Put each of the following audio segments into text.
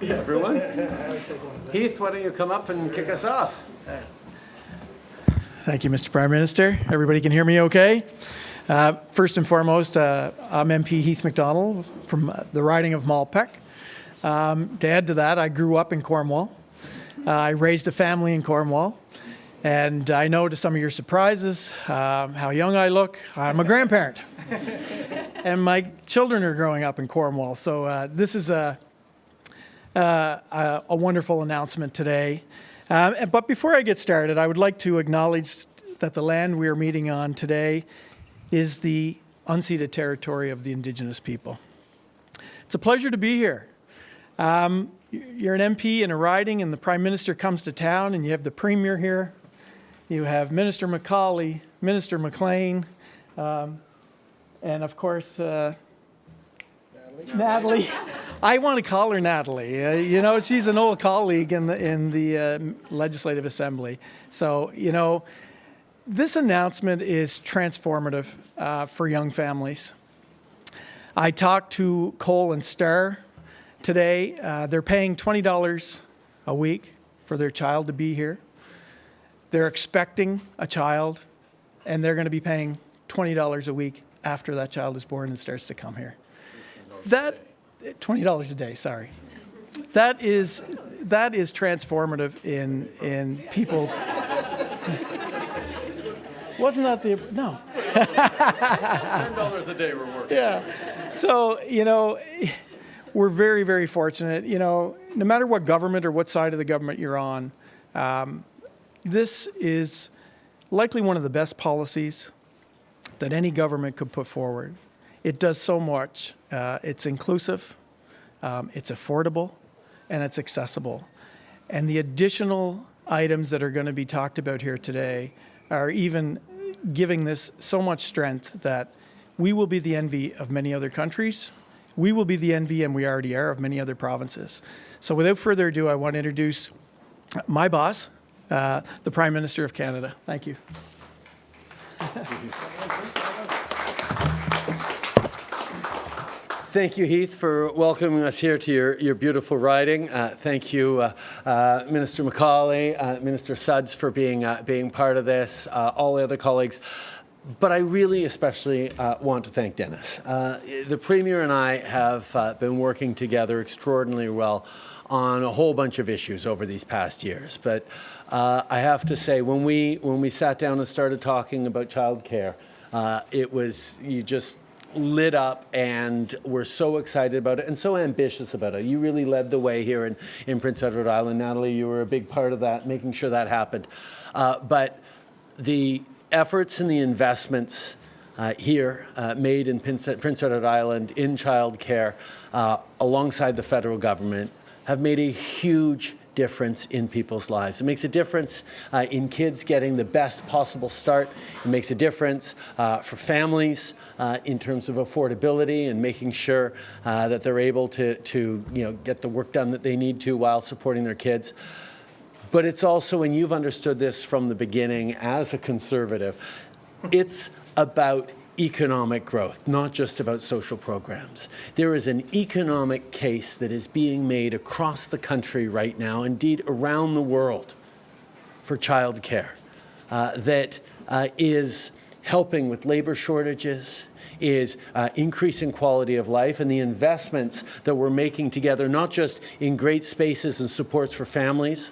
everyone. Heath, why don't you come up and kick us off? Thank you, Mr. Prime Minister. Everybody can hear me okay? First and foremost, I'm MP Heath MacDonald from the riding of Malpeque. To add to that, I grew up in Cornwall. I raised a family in Cornwall. And I know to some of your surprises how young I look. I'm a grandparent. And my children are growing up in Cornwall. So this is a wonderful announcement today. But before I get started, I would like to acknowledge that the land we are meeting on today is the unceded territory of the Indigenous people. It's a pleasure to be here. You're an MP in a riding and the Prime Minister comes to town and you have the Premier here. You have Minister McCauley, Minister McLean, and of course, Natalie. I want to call her Natalie. You know, she's an old colleague in the Legislative Assembly. So, you know, this announcement is transformative for young families. I talked to Cole and Star today. They're paying $20 a week for their child to be here. They're expecting a child, and they're going to be paying $20 a week after that child is born and starts to come here. That $20 a day, sorry. That is transformative in people's. Wasn't that the no? $10 a day we're working. Yeah. So you know, we're very, very fortunate. You know, no matter what government or what side of the government you're on. This is likely one of the best policies that any government could put forward. It does so much. It's inclusive, it's affordable, and it's accessible. And the additional items that are going to be talked about here today are even giving this so much strength that we will be the envy of many other countries. We will be the envy, and we already are, of many other provinces. So without further ado, I want to introduce my boss, the Prime Minister of Canada. Thank you. Thank you, Heath, for welcoming us here to your beautiful riding. Thank you, Minister McCauley, Minister Suds, for being part of this, all the other colleagues. But I really especially want to thank Dennis. The Premier and I have been working together extraordinarily well on a whole bunch of issues over these past years. But I have to say, when we sat down and started talking about childcare, you just lit up and we're so excited about it and so ambitious about it. You really led the way here in Prince Edward Island. Natalie, you were a big part of that, making sure that happened. But the efforts and the investments here made in Prince Edward Island in childcare alongside the federal government have made a huge difference in people's lives. It makes a difference in kids getting the best possible start. It makes a difference for families in terms of affordability and making sure that they're able to get the work done that they need to while supporting their kids. But it's also, and you've understood this from the beginning as a Conservative, it's about economic growth, not just about social programs. There is an economic case that is being made across the country right now, indeed around the world, for childcare that is helping with labor shortages, is increasing quality of life, and the investments that we're making together, not just in great spaces and supports for families,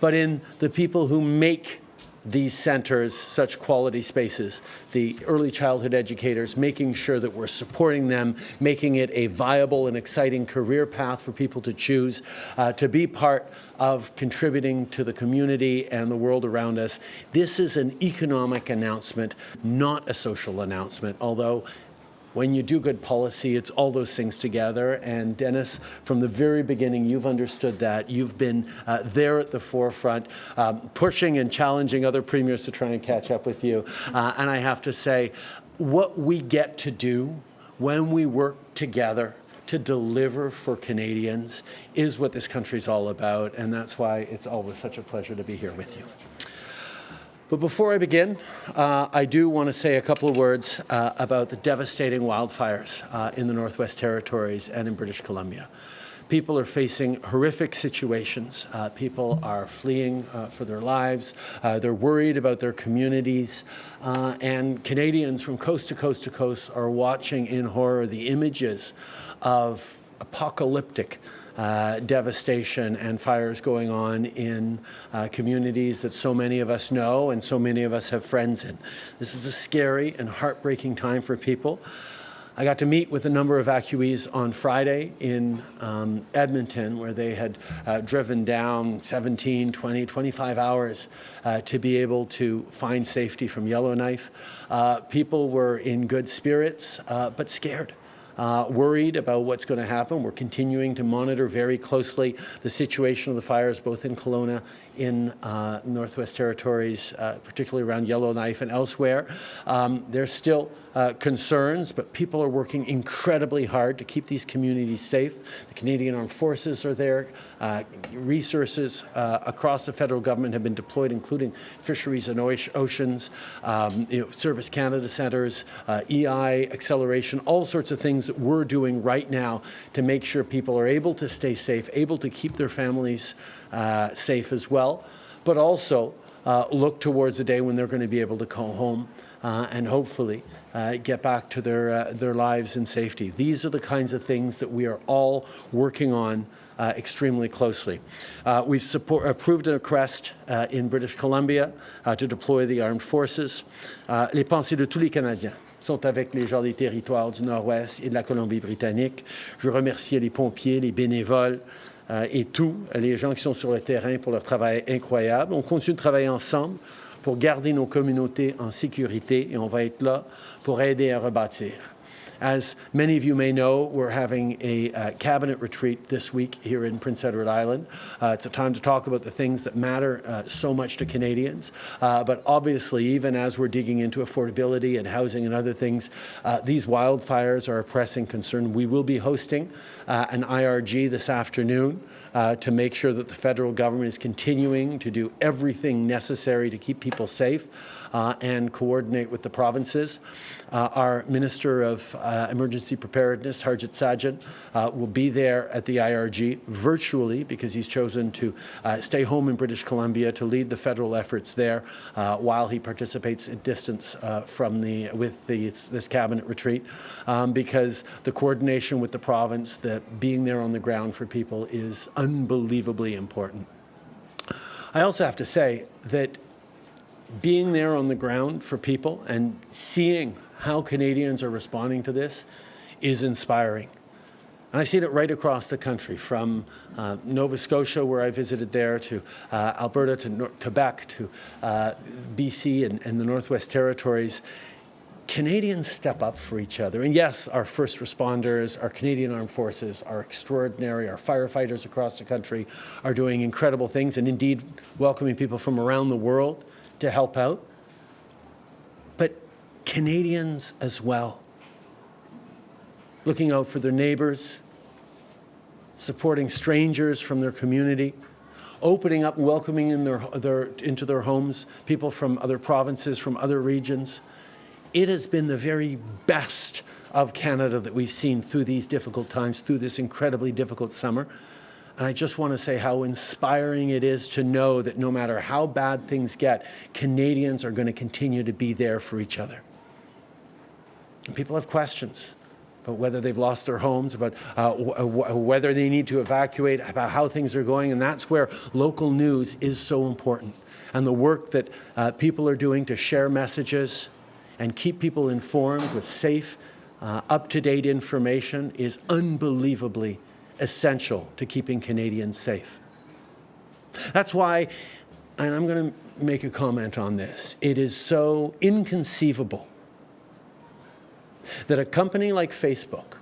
but in the people who make these centers such quality spaces, the early childhood educators, making sure that we're supporting them, making it a viable and exciting career path for people to choose, to be part of contributing to the community and the world around us. This is an economic announcement, not a social announcement, although when you do good policy, it's all those things together. And Dennis, from the very beginning, you've understood that. You've been there at the forefront, pushing and challenging other premiers to try and catch up with you. And I have to say, what we get to do when we work together to deliver for Canadians is what this country's all about. And that's why it's always such a pleasure to be here with you. But before I begin, I do want to say a couple of words about the devastating wildfires in the Northwest Territories and in British Columbia. People are facing horrific situations. People are fleeing for their lives. They're worried about their communities. And Canadians from coast to coast to coast are watching in horror the images of apocalyptic devastation and fires going on in communities that so many of us know and so many of us have friends in. This is a scary and heartbreaking time for people. I got to meet with a number of evacuees on Friday in Edmonton, where they had driven down 17, 20, 25 hours to be able to find safety from Yellowknife. People were in good spirits, but scared. Worried about what's going to happen. We're continuing to monitor very closely the situation of the fires, both in Kelowna, in Northwest Territories, particularly around Yellowknife and elsewhere. There's still concerns, but people are working incredibly hard to keep these communities safe. The Canadian Armed Forces are there. Resources across the federal government have been deployed, including Fisheries and Oceans, Service Canada centres, EI, acceleration, all sorts of things that we're doing right now to make sure people are able to stay safe, able to keep their families safe as well, but also look towards the day when they're going to be able to go home and hopefully get back to their lives in safety. These are the kinds of things that we are all working on extremely closely. We've approved a request in British Columbia to deploy the armed forces. Les pensées de tous les Canadiens sont avec les gens des territoires du Nord-Ouest et de la Colombie-Britannique. Je veux remercier les pompiers, les bénévoles, et tous les gens qui sont sur le terrain pour leur travail incroyable. On continue de travailler ensemble pour garder nos communautés en sécurité et on va être là pour aider à rebâtir. As many of you may know, we're having a cabinet retreat this week here in Prince Edward Island. It's a time to talk about the things that matter so much to Canadians. But obviously, even as we're digging into affordability and housing and other things, these wildfires are a pressing concern. We will be hosting an IRG this afternoon to make sure that the federal government is continuing to do everything necessary to keep people safe and coordinate with the provinces. Our Minister of Emergency Preparedness, Harjit Sajjan, will be there at the IRG virtually because he's chosen to stay home in British Columbia to lead the federal efforts there while he participates at distance from this cabinet retreat because the coordination with the province, being there on the ground for people is unbelievably important. I also have to say that being there on the ground for people and seeing how Canadians are responding to this is inspiring. And I've seen it right across the country, from Nova Scotia, where I visited there, to Alberta, to Quebec, to BC and the Northwest Territories. Canadians step up for each other. And yes, our first responders, our Canadian Armed Forces are extraordinary. Our firefighters across the country are doing incredible things and indeed welcoming people from around the world to help out. But Canadians as well, looking out for their neighbors, supporting strangers from their community, opening up and welcoming into their homes people from other provinces, from other regions. It has been the very best of Canada that we've seen through these difficult times, through this incredibly difficult summer. And I just want to say how inspiring it is to know that no matter how bad things get, Canadians are going to continue to be there for each other. And people have questions about whether they've lost their homes, about whether they need to evacuate, about how things are going. And that's where local news is so important. And the work that people are doing to share messages and keep people informed with safe, up-to-date information is unbelievably essential to keeping Canadians safe. That's why, and I'm going to make a comment on this, it is so inconceivable that a company like Facebook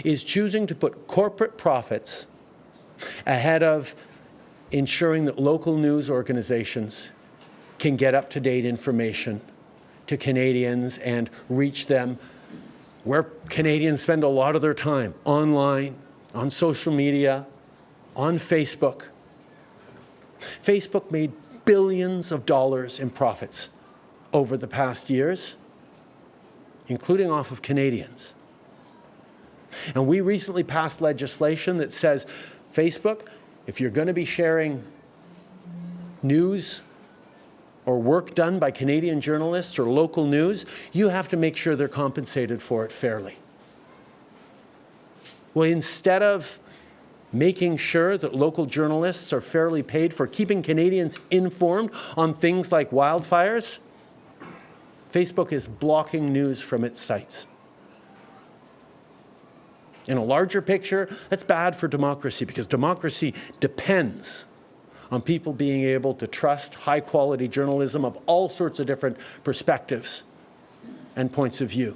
is choosing to put corporate profits ahead of ensuring that local news organizations can get up-to-date information to Canadians and reach them where Canadians spend a lot of their time, online, on social media, on Facebook. Facebook made billions of dollars in profits over the past years, including off of Canadians. And we recently passed legislation that says, Facebook, if you're going to be sharing news or work done by Canadian journalists or local news, you have to make sure they're compensated for it fairly. Well, instead of making sure that local journalists are fairly paid for keeping Canadians informed on things like wildfires, Facebook is blocking news from its sites. In a larger picture, that's bad for democracy because democracy depends on people being able to trust high-quality journalism of all sorts of different perspectives and points of view.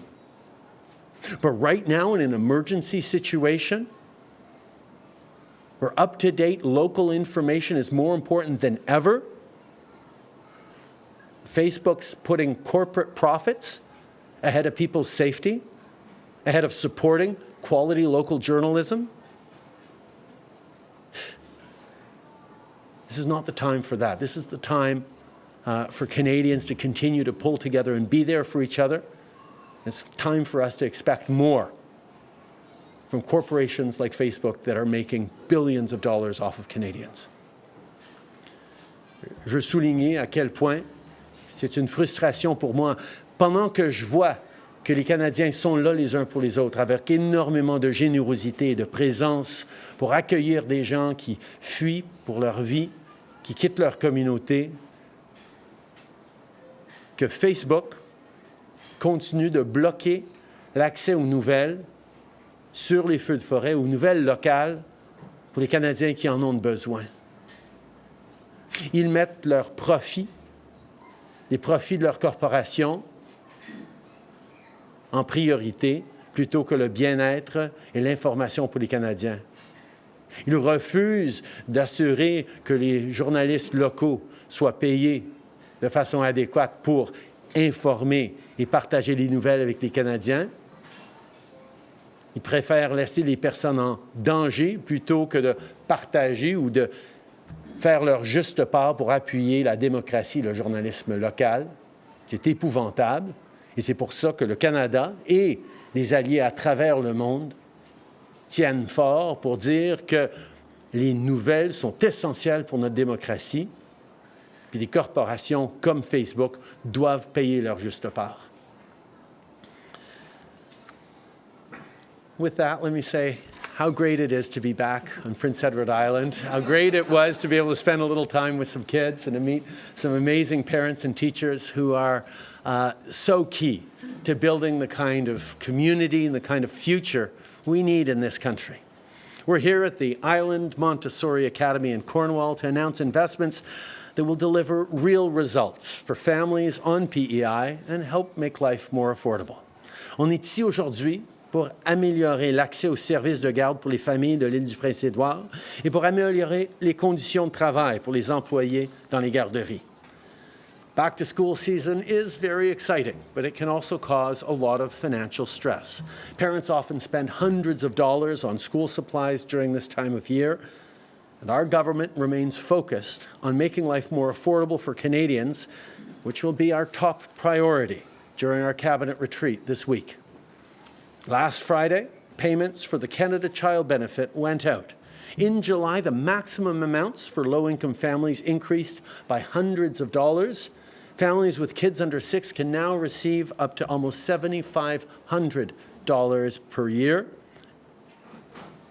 But right now, in an emergency situation, where up-to-date local information is more important than ever, Facebook's putting corporate profits ahead of people's safety, ahead of supporting quality local journalism. This is not the time for that. This is the time for Canadians to continue to pull together and be there for each other. It's time for us to expect more from corporations like Facebook that are making billions of dollars off of Canadians. Je veux souligner à quel point c'est une frustration pour moi, pendant que je vois que les Canadiens sont là les uns pour les autres, avec énormément de générosité et de présence pour accueillir des gens qui fuient pour leur vie, qui quittent leur communauté, que Facebook continue de bloquer l'accès aux nouvelles sur les feux de forêt, aux nouvelles locales pour les Canadiens qui en ont besoin. Ils mettent leurs profits, les profits de leur corporation, en priorité plutôt que le bien-être et l'information pour les Canadiens. Ils refusent d'assurer que les journalistes locaux soient payés de façon adéquate pour informer et partager les nouvelles avec les Canadiens. Ils préfèrent laisser les personnes en danger plutôt que de partager ou de faire leur juste part pour appuyer la démocratie et le journalisme local. C'est épouvantable. Et c'est pour ça que le Canada et les alliés à travers le monde tiennent fort pour dire que les nouvelles sont essentielles pour notre démocratie. Puis les corporations comme Facebook doivent payer leur juste part. With that, let me say how great it is to be back on Prince Edward Island, how great it was to be able to spend a little time with some kids and to meet some amazing parents and teachers who are so key to building the kind of community and the kind of future we need in this country. We're here at the Island Montessori Academy in Cornwall to announce investments that will deliver real results for families on PEI and help make life more affordable. On est ici aujourd'hui pour améliorer l'accès aux services de garde pour les familles de l'île du Prince-Édouard et pour améliorer les conditions de travail pour les employés dans les garderies. Back-to-school season is very exciting, but it can also cause a lot of financial stress. Parents often spend hundreds of dollars on school supplies during this time of year, and our government remains focused on making life more affordable for Canadians, which will be our top priority during our cabinet retreat this week. Last Friday, payments for the Canada Child Benefit went out. In July, the maximum amounts for low-income families increased by hundreds of dollars. Families with kids under 6 can now receive up to almost $7,500 per year.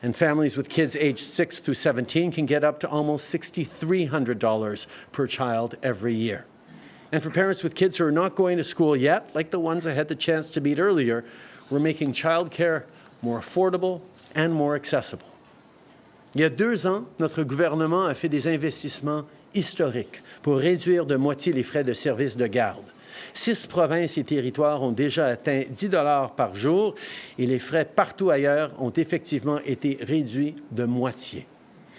And families with kids aged 6 through 17 can get up to almost $6,300 per child every year. And for parents with kids who are not going to school yet, like the ones I had the chance to meet earlier, we're making childcare more affordable and more accessible. Il y a 2 ans, notre gouvernement a fait des investissements historiques pour réduire de moitié les frais de service de garde. 6 provinces et territoires ont déjà atteint 10 $ par jour et les frais partout ailleurs ont effectivement été réduits de moitié.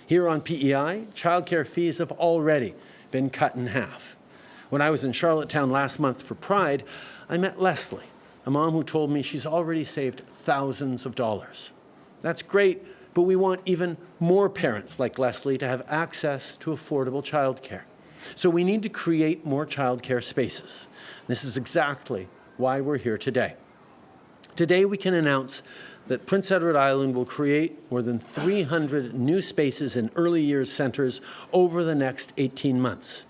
Here on PEI, childcare fees have already been cut in half. When I was in Charlottetown last month for Pride, I met Leslie, a mom who told me she's already saved thousands of dollars. That's great, but we want even more parents like Leslie to have access to affordable childcare. So we need to create more childcare spaces. This is exactly why we're here today. Today, we can announce that Prince Edward Island will create more than 300 new spaces in early years centres over the next 18 months.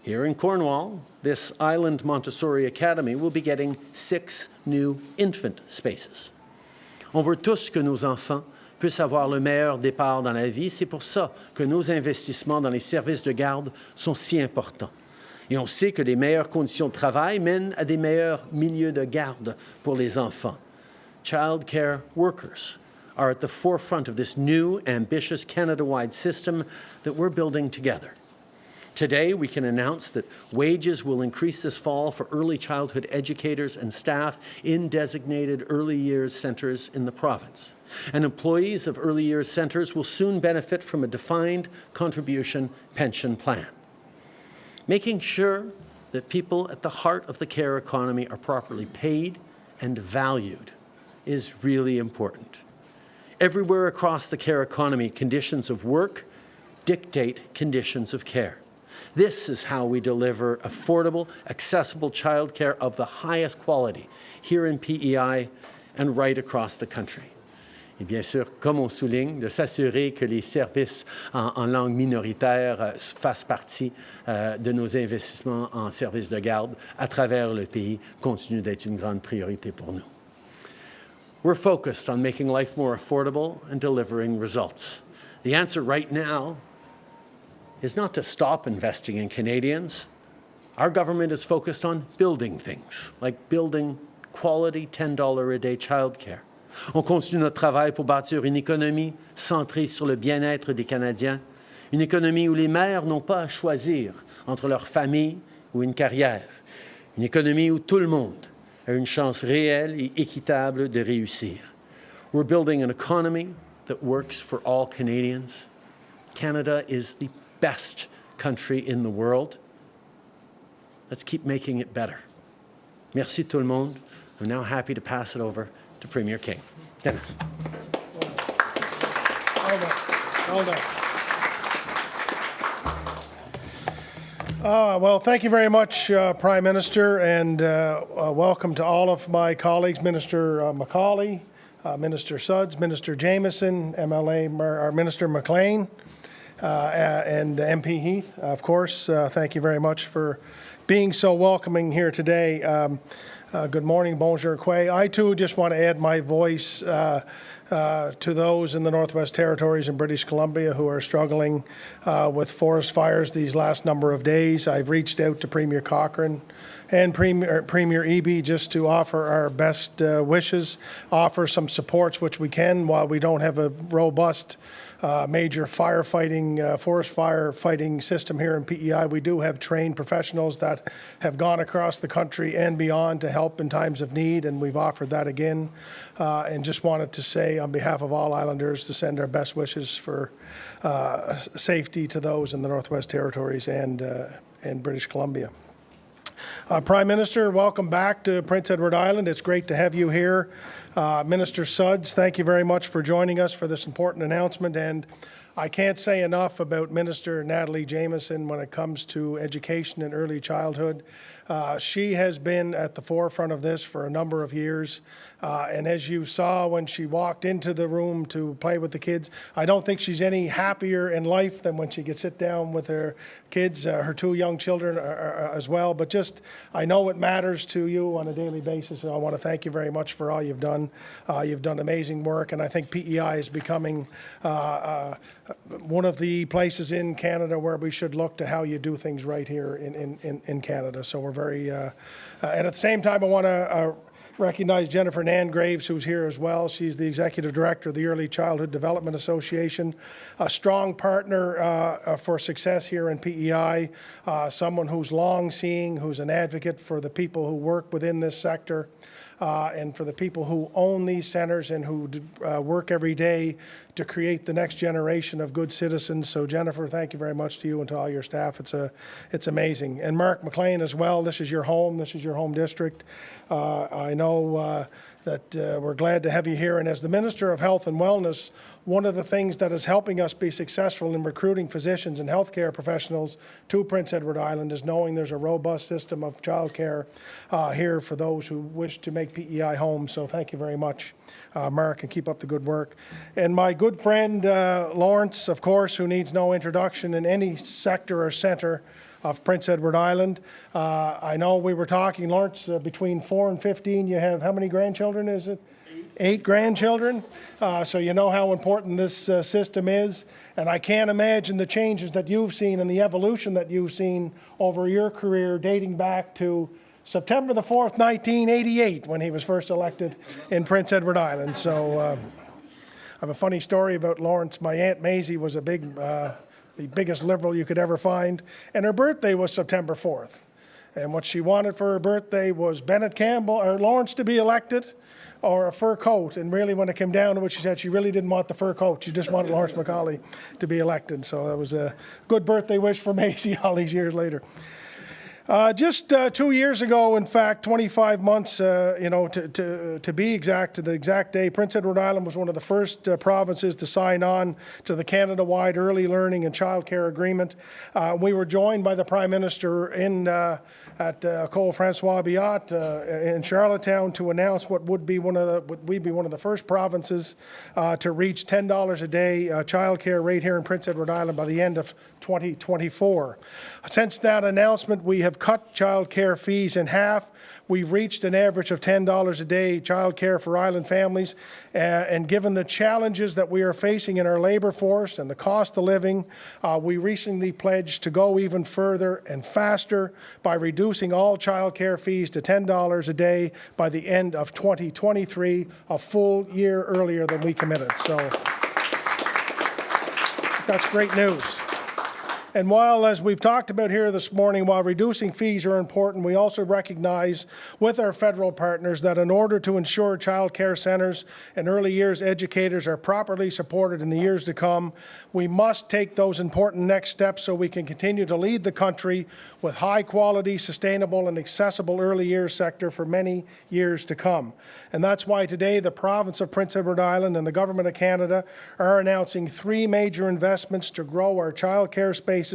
Here in Cornwall, this Island Montessori Academy will be getting 6 new infant spaces. On veut tous que nos enfants puissent avoir le meilleur départ dans la vie. C'est pour ça que nos investissements dans les services de garde sont si importants. Et on sait que les meilleures conditions de travail mènent à des meilleurs milieux de garde pour les enfants. Childcare workers are at the forefront of this new, ambitious Canada-wide system that we're building together. Today, we can announce that wages will increase this fall for early childhood educators and staff in designated early years centres in the province. And employees of early years centres will soon benefit from a defined contribution pension plan. Making sure that people at the heart of the care economy are properly paid and valued is really important. Everywhere across the care economy, conditions of work dictate conditions of care. This is how we deliver affordable, accessible childcare of the highest quality here in PEI and right across the country. Et bien sûr, comme on souligne, de s'assurer que les services en langue minoritaire fassent partie de nos investissements en services de garde à travers le pays continue d'être une grande priorité pour nous. We're focused on making life more affordable and delivering results. The answer right now is not to stop investing in Canadians. Our government is focused on building things, like building quality $10 a day childcare. On continue notre travail pour bâtir une économie centrée sur le bien-être des Canadiens, une économie où les mères n'ont pas à choisir entre leur famille ou une carrière, une économie où tout le monde a une chance réelle et équitable de réussir. We're building an economy that works for all Canadians. Canada is the best country in the world. Let's keep making it better. Merci tout le monde. I'm now happy to pass it over to Premier King. Dennis. Well done. Well, thank you very much, Prime Minister, and welcome to all of my colleagues, Minister Macaulay, Minister Suds, Minister Jameson, Minister McLean, and MP Heath, of course. Thank you very much for being so welcoming here today. Good morning, bonjour, quay. I too just want to add my voice to those in the Northwest Territories and British Columbia who are struggling with forest fires these last number of days. I've reached out to Premier Cochrane and Premier Eby just to offer our best wishes, offer some supports which we can while we don't have a robust major firefighting, forest fire fighting system here in PEI. We do have trained professionals that have gone across the country and beyond to help in times of need, and we've offered that again. And just wanted to say on behalf of all Islanders to send our best wishes for safety to those in the Northwest Territories and British Columbia. Prime Minister, welcome back to Prince Edward Island. It's great to have you here. Minister Suds, thank you very much for joining us for this important announcement. And I can't say enough about Minister Natalie Jameson when it comes to education and early childhood. She has been at the forefront of this for a number of years. And as you saw when she walked into the room to play with the kids, I don't think she's any happier in life than when she could sit down with her kids, her 2 young children as well. But just, I know it matters to you on a daily basis. And I want to thank you very much for all you've done. You've done amazing work. And I think PEI is becoming one of the places in Canada where we should look to how you do things right here in Canada. So we're very, and at the same time, I want to recognize Jennifer Nangraves, who's here as well. She's the Executive Director of the Early Childhood Development Association, a strong partner for success here in PEI, someone who's long-seeing, who's an advocate for the people who work within this sector, and for the people who own these centers and who work every day to create the next generation of good citizens. So Jennifer, thank you very much to you and to all your staff. It's amazing. And Mark McLean as well. This is your home. This is your home district. I know that we're glad to have you here. And as the Minister of Health and Wellness, one of the things that is helping us be successful in recruiting physicians and healthcare professionals to Prince Edward Island is knowing there's a robust system of childcare here for those who wish to make PEI home. So thank you very much, Mark, and keep up the good work. And my good friend Lawrence, of course, who needs no introduction in any sector or center of Prince Edward Island. I know we were talking, Lawrence, between 4 and 15, you have how many grandchildren is it? 8 grandchildren. So you know how important this system is. And I can't imagine the changes that you've seen and the evolution that you've seen over your career dating back to September the 4th, 1988, when he was first elected in Prince Edward Island. So I have a funny story about Lawrence. My Aunt Maisie was the biggest Liberal you could ever find, and her birthday was September 4th. And what she wanted for her birthday was Bennett Campbell or Lawrence to be elected, or a fur coat. And really, when it came down to it, she said she really didn't want the fur coat. She just wanted Lawrence Macaulay to be elected. So that was a good birthday wish for Maisie all these years later. Just 2 years ago, in fact, 25 months, to be exact, to the exact day, Prince Edward Island was one of the first provinces to sign on to the Canada-wide Early Learning and Childcare Agreement. We were joined by the Prime Minister at Cole Francois Biot in Charlottetown to announce what would be one of the first provinces to reach $10 a day childcare rate here in Prince Edward Island by the end of 2024. Since that announcement, we have cut child care fees in half. We've reached an average of $10 a day child care for island families. And given the challenges that we are facing in our labor force and the cost of living, we recently pledged to go even further and faster by reducing all child care fees to $10 a day by the end of 2023, a full year earlier than we committed. So that's great news. And while, as we've talked about here this morning, while reducing fees are important, we also recognize with our federal partners that in order to ensure child care centres and early years educators are properly supported in the years to come, we must take those important next steps so we can continue to lead the country with high quality, sustainable and accessible early years sector for many years to come. And that's why today the province of Prince Edward Island and the Government of Canada are announcing 3 major investments to grow our child care spaces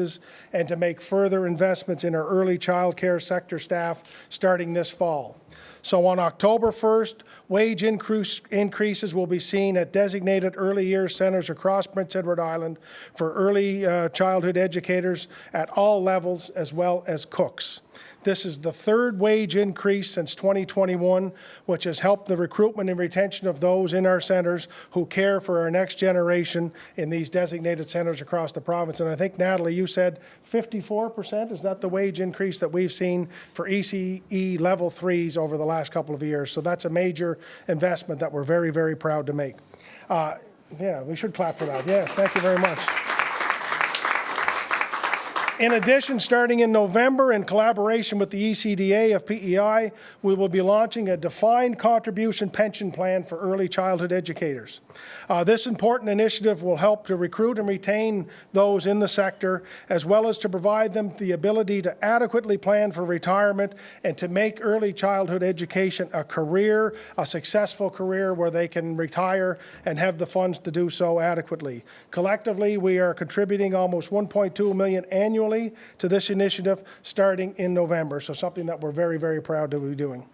and to make further investments in our early child care sector staff starting this fall. So on October 1st, wage increases will be seen at designated early years centres across Prince Edward Island for early childhood educators at all levels as well as cooks. This is the 3rd wage increase since 2021, which has helped the recruitment and retention of those in our centres who care for our next generation in these designated centres across the province. And I think, Natalie, you said 54%? Is that the wage increase that we've seen for ECE level 3s over the last couple of years? So that's a major investment that we're very, very proud to make. Yeah, we should clap for that. Yes, thank you very much. In addition, starting in November, in collaboration with the ECDA of PEI, we will be launching a defined contribution pension plan for early childhood educators. This important initiative will help to recruit and retain those in the sector, as well as to provide them the ability to adequately plan for retirement and to make early childhood education a career, a successful career where they can retire and have the funds to do so adequately. Collectively, we are contributing almost $1.2 million annually to this initiative starting in November, so something that we're very, very proud to be doing.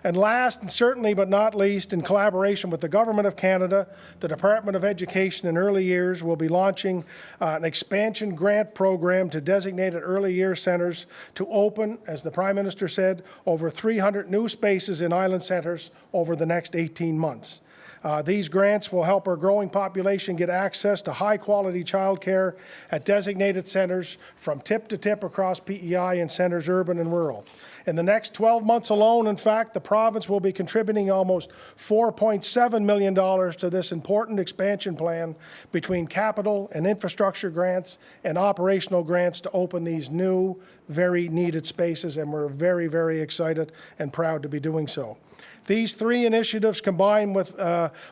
And last, and certainly but not least, in collaboration with the Government of Canada, the Department of Education and Early Years will be launching an expansion grant program to designated early years centres to open, as the Prime Minister said, over 300 new spaces in island centres over the next 18 months. These grants will help our growing population get access to high-quality childcare at designated centres from tip to tip across PEI and centres urban and rural. In the next 12 months alone, in fact, the province will be contributing almost $4.7 million to this important expansion plan between capital and infrastructure grants and operational grants to open these new, very needed spaces, and we're very, very excited and proud to be doing so. These 3 initiatives combined with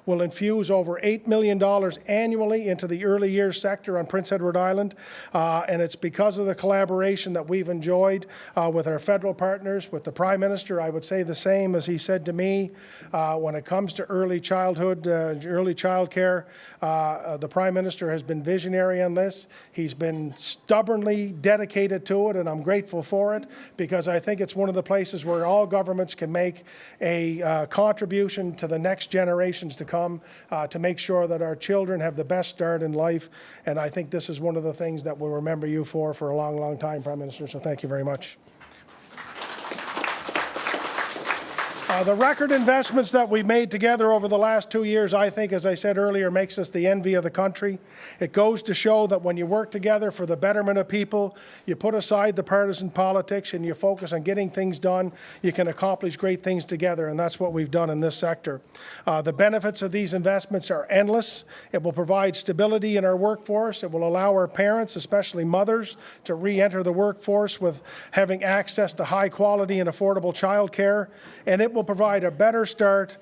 will infuse over $8 million annually into the early years sector on Prince Edward Island, and it's because of the collaboration that we've enjoyed with our federal partners partners. With the Prime Minister, I would say the same as he said to me when it comes to early childhood, early child care. The Prime Minister has been visionary on this. He's been stubbornly dedicated to it, and I'm grateful for it because I think it's one of the places where all governments can make a contribution to the next generations to come to make sure that our children have the best start in life. And I think this is one of the things that we'll remember you for a long, long time, Prime Minister. So thank you very much. The record investments that we've made together over the last 2 years, I think, as I said earlier, makes us the envy of the country. It goes to show that when you work together for the betterment of people, you put aside the partisan politics and you focus on getting things done, you can accomplish great things together, and that's what we've done in this sector. The benefits of these investments are endless. It will provide stability in our workforce. It will allow our parents, especially mothers, to re-enter the workforce with having access to high quality and affordable child care, and it will provide a better start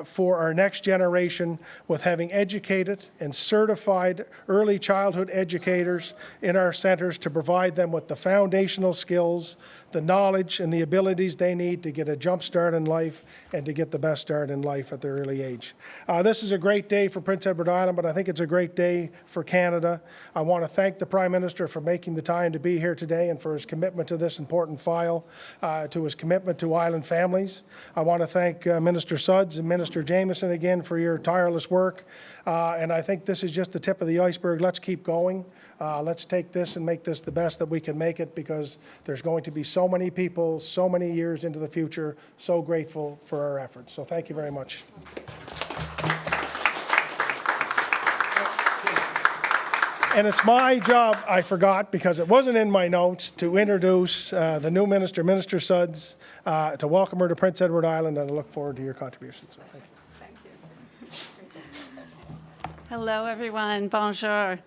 for our next generation with having educated and certified early childhood educators in our centres to provide them with the foundational skills, the knowledge and the abilities they need to get a jump start in life and to get the best start in life at their early age. This is a great day for Prince Edward Island, but I think it's a great day for Canada. I want to thank the Prime Minister for making the time to be here today and for his commitment to this important file, to his commitment to island families. I want to thank Minister Suds and Minister Jameson again for your tireless work. And I think this is just the tip of the iceberg. Let's keep going. Let's take this and make this the best that we can make it, because there's going to be so many people, so many years into the future, so grateful for our efforts. So thank you very much. And it's my job, I forgot, because it wasn't in my notes, to introduce the new minister, Minister Suds, to welcome her to Prince Edward Island, and I look forward to your contributions. So thank you. Thank you. Hello, everyone. Bonjour.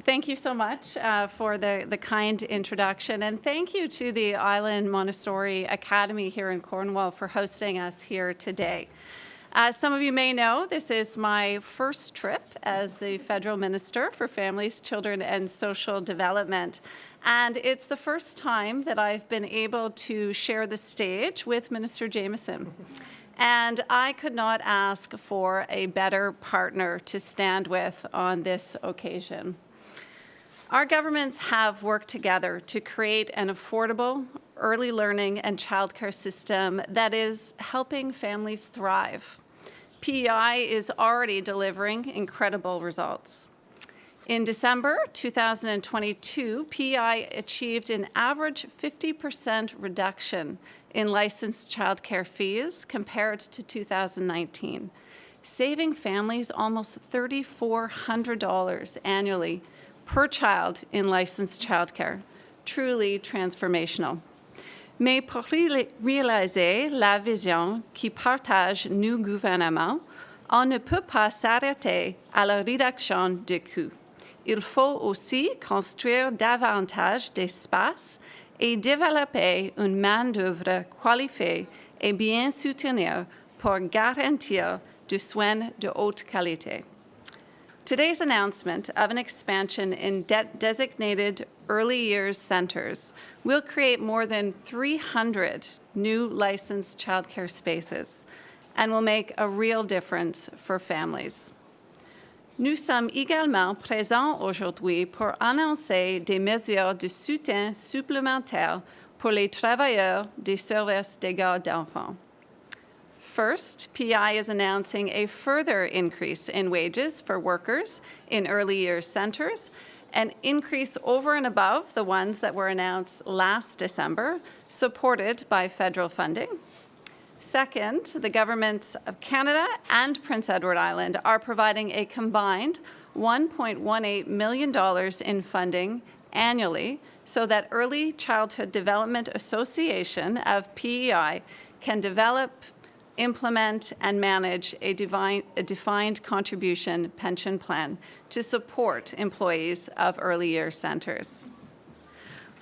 Thank you so much for the kind introduction, and thank you to the Island Montessori Academy here in Cornwall for hosting us here today. As some of you may know, this is my first trip as the Federal Minister for Families, Children and Social Development. And it's the first time that I've been able to share the stage with Minister Jameson. And I could not ask for a better partner to stand with on this occasion. Our governments have worked together to create an affordable early learning and childcare system that is helping families thrive. PEI is already delivering incredible results. In December 2022, PEI achieved an average 50% reduction in licensed childcare fees compared to 2019, saving families almost $3,400 annually per child in licensed childcare. Truly transformational. Mais pour réaliser la vision qui partage nos gouvernements, on ne peut pas s'arrêter à la réduction de coûts. Il faut aussi construire davantage d'espace et développer une main-d'œuvre qualifiée et bien soutenue pour garantir des soins de haute qualité. Today's announcement of an expansion in designated early years centers will create more than 300 new licensed childcare spaces and will make a real difference for families. Nous sommes également présents aujourd'hui pour annoncer des mesures de soutien supplémentaires pour les travailleurs des services des gardes d'enfants. First, PEI is announcing a further increase in wages for workers in early years centers, an increase over and above the ones that were announced last December, supported by federal funding. Second, the governments of Canada and Prince Edward Island are providing a combined $1.18 million in funding annually so that Early Childhood Development Association of PEI can develop, implement, and manage a defined contribution pension plan to support employees of early years centers.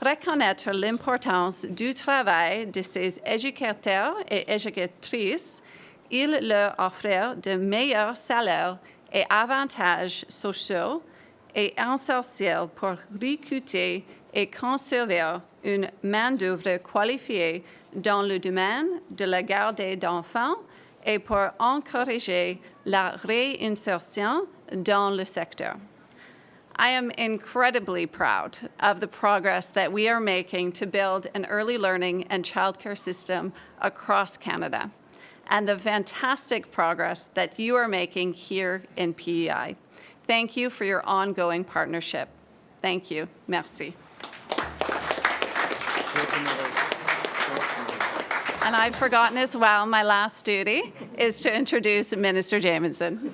Reconnaître l'importance du travail de ces éducateurs et éducatrices, il leur offrir de meilleurs salaires et avantages sociaux et essentiels pour recruter et conserver une main-d'œuvre qualifiée dans le domaine de la garde d'enfants et pour encourager la réinsertion dans le secteur. I am incredibly proud of the progress that we are making to build an early learning and childcare system across Canada, and the fantastic progress that you are making here in PEI. Thank you for your ongoing partnership. Thank you. Merci. And I've forgotten as well, my last duty is to introduce Minister Jameson.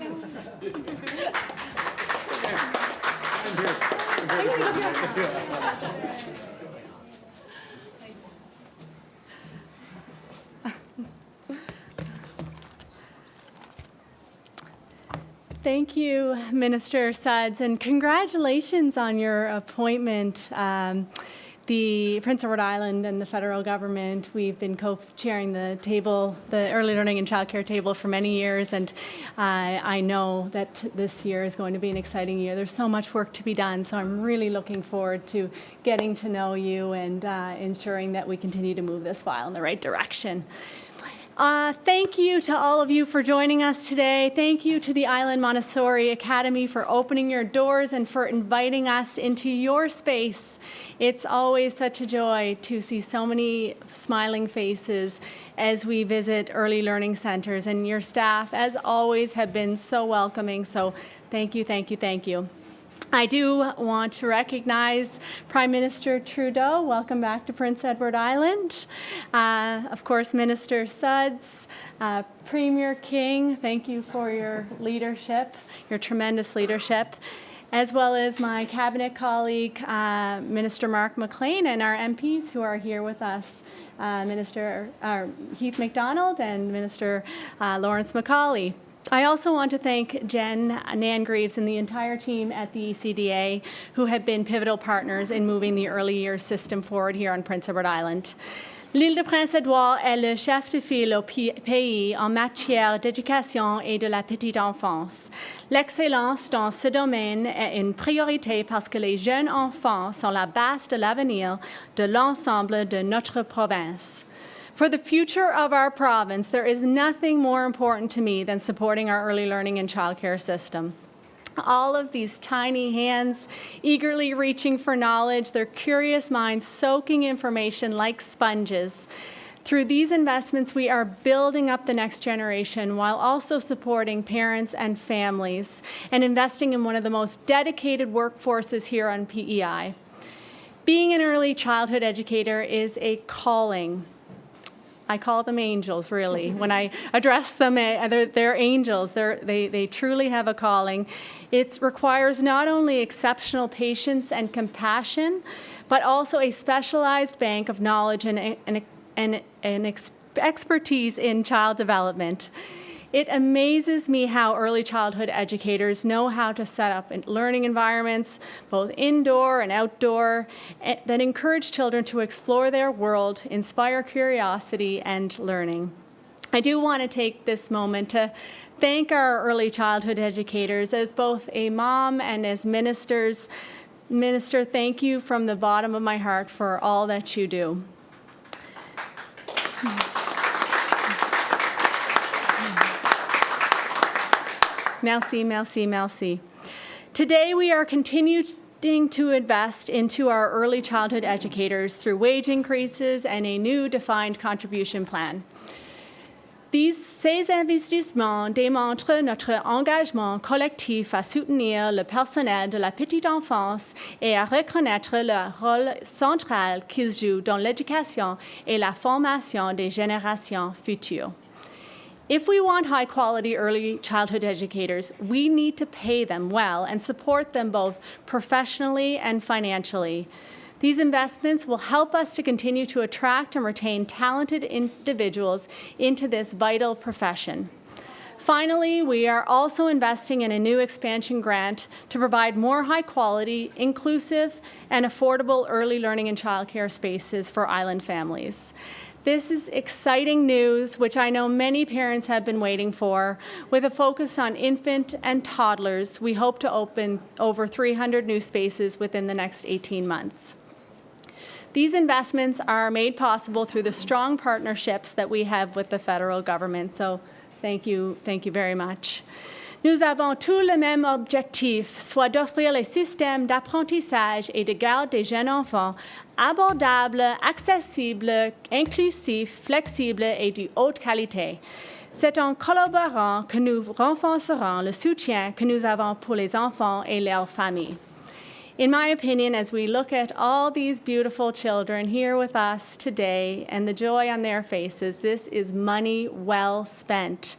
Thank you, Minister Suds, and congratulations on your appointment. The Prince Edward Island and the federal government, we've been co-chairing the table, the early learning and childcare table for many years, and I know that this year is going to be an exciting year. There's so much work to be done, so I'm really looking forward to getting to know you and ensuring that we continue to move this file in the right direction. Thank you to all of you for joining us today. Thank you to the Island Montessori Academy for opening your doors and for inviting us into your space. It's always such a joy to see so many smiling faces as we visit early learning centers, and your staff, as always, have been so welcoming. So thank you, thank you, thank you. I do want to recognize Prime Minister Trudeau. Welcome back to Prince Edward Island. Of course, Minister Suds, Premier King, thank you for your leadership, your tremendous leadership, as well as my cabinet colleague, Minister Mark McLean, and our MPs who are here with us, Minister Heath MacDonald and Minister Lawrence Macaulay. I also want to thank Jen Nangreaves and the entire team at the ECDA who have been pivotal partners in moving the early years system forward here on Prince Edward Island. L'île de Prince-Édouard est le chef de file au pays en matière d'éducation et de la petite enfance. L'excellence dans ce domaine est une priorité parce que les jeunes enfants sont la base de l'avenir de l'ensemble de notre province. For the future of our province, there is nothing more important to me than supporting our early learning and childcare system. All of these tiny hands eagerly reaching for knowledge, their curious minds soaking information like sponges. Through these investments, we are building up the next generation while also supporting parents and families and investing in one of the most dedicated workforces here on PEI. Being an early childhood educator is a calling. I call them angels, really. When I address them, they're angels. They truly have a calling. It requires not only exceptional patience and compassion, but also a specialized bank of knowledge and expertise in child development. It amazes me how early childhood educators know how to set up learning environments, both indoor and outdoor, that encourage children to explore their world, inspire curiosity and learning. I do want to take this moment to thank our early childhood educators as both a mom and as ministers. Minister, thank you from the bottom of my heart for all that you do. Merci, merci, merci. Today we are continuing to invest into our early childhood educators through wage increases and a new defined contribution plan. Ces investissements démontrent notre engagement collectif à soutenir le personnel de la petite enfance et à reconnaître le rôle central qu'ils jouent dans l'éducation et la formation des générations futures. If we want high-quality early childhood educators, we need to pay them well and support them both professionally and financially. These investments will help us to continue to attract and retain talented individuals into this vital profession. Finally, we are also investing in a new expansion grant to provide more high-quality, inclusive, and affordable early learning and childcare spaces for island families. This is exciting news, which I know many parents have been waiting for. With a focus on infant and toddlers, we hope to open over 300 new spaces within the next 18 months. These investments are made possible through the strong partnerships that we have with the federal government. So thank you very much. Nous avons tous le même objectif, soit d'offrir les systèmes d'apprentissage et de garde des jeunes enfants abordables, accessibles, inclusifs, flexibles et de haute qualité. C'est en collaborant que nous renforcerons le soutien que nous avons pour les enfants et leurs familles. In my opinion, as we look at all these beautiful children here with us today and the joy on their faces, this is money well spent.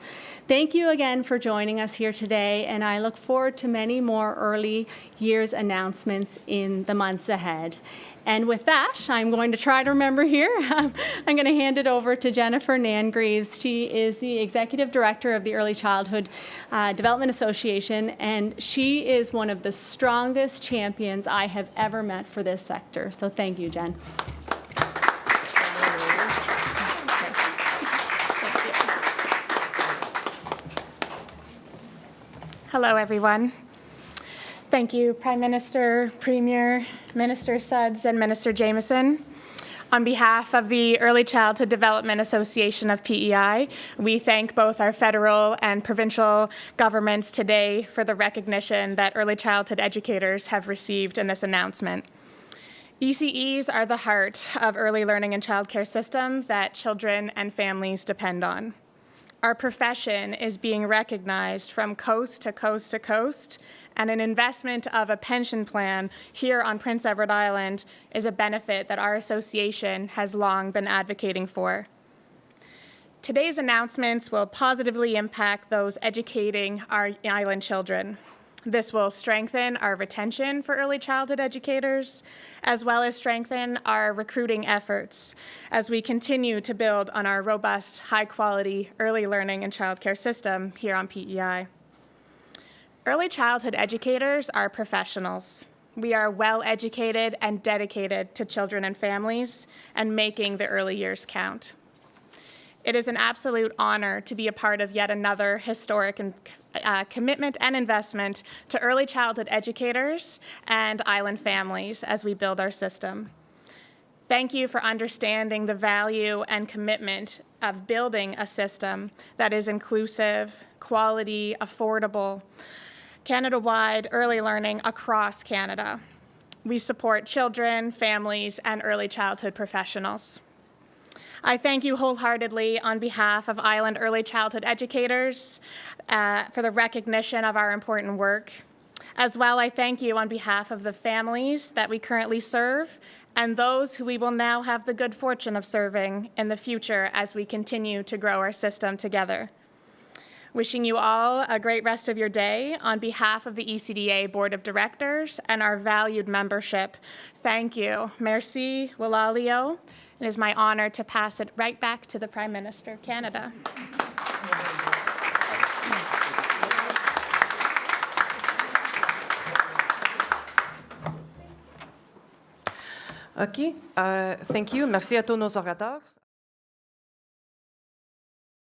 Thank you again for joining us here today, and I look forward to many more early years announcements in the months ahead. And with that, I'm going to try to remember here. I'm going to hand it over to Jennifer Nangreaves. She is the Executive Director of the Early Childhood Development Association, and she is one of the strongest champions I have ever met for this sector. So thank you, Jen. Hello, everyone. Thank you, Prime Minister, Premier, Minister Suds, and Minister Jameson. On behalf of the Early Childhood Development Association of PEI, we thank both our federal and provincial governments today for the recognition that early childhood educators have received in this announcement. ECEs are the heart of early learning and childcare system that children and families depend on. Our profession is being recognized from coast to coast to coast, and an investment of a pension plan here on Prince Edward Island is a benefit that our association has long been advocating for. Today's announcements will positively impact those educating our island children. This will strengthen our retention for early childhood educators, as well as strengthen our recruiting efforts as we continue to build on our robust, high-quality early learning and childcare system here on PEI. Early childhood educators are professionals. We are well-educated and dedicated to children and families and making the early years count. It is an absolute honor to be a part of yet another historic commitment and investment to early childhood educators and island families as we build our system. Thank you for understanding the value and commitment of building a system that is inclusive, quality, affordable, Canada-wide early learning across Canada. We support children, families, and early childhood professionals. I thank you wholeheartedly on behalf of Island early childhood educators for the recognition of our important work. As well, I thank you on behalf of the families that we currently serve and those who we will now have the good fortune of serving in the future as we continue to grow our system together. Wishing you all a great rest of your day. On behalf of the ECDA Board of Directors and our valued membership, thank you. Merci, Wilalio. It is my honor to pass it right back to the Prime Minister of Canada. OK. Thank you. Merci à tous nos orateurs.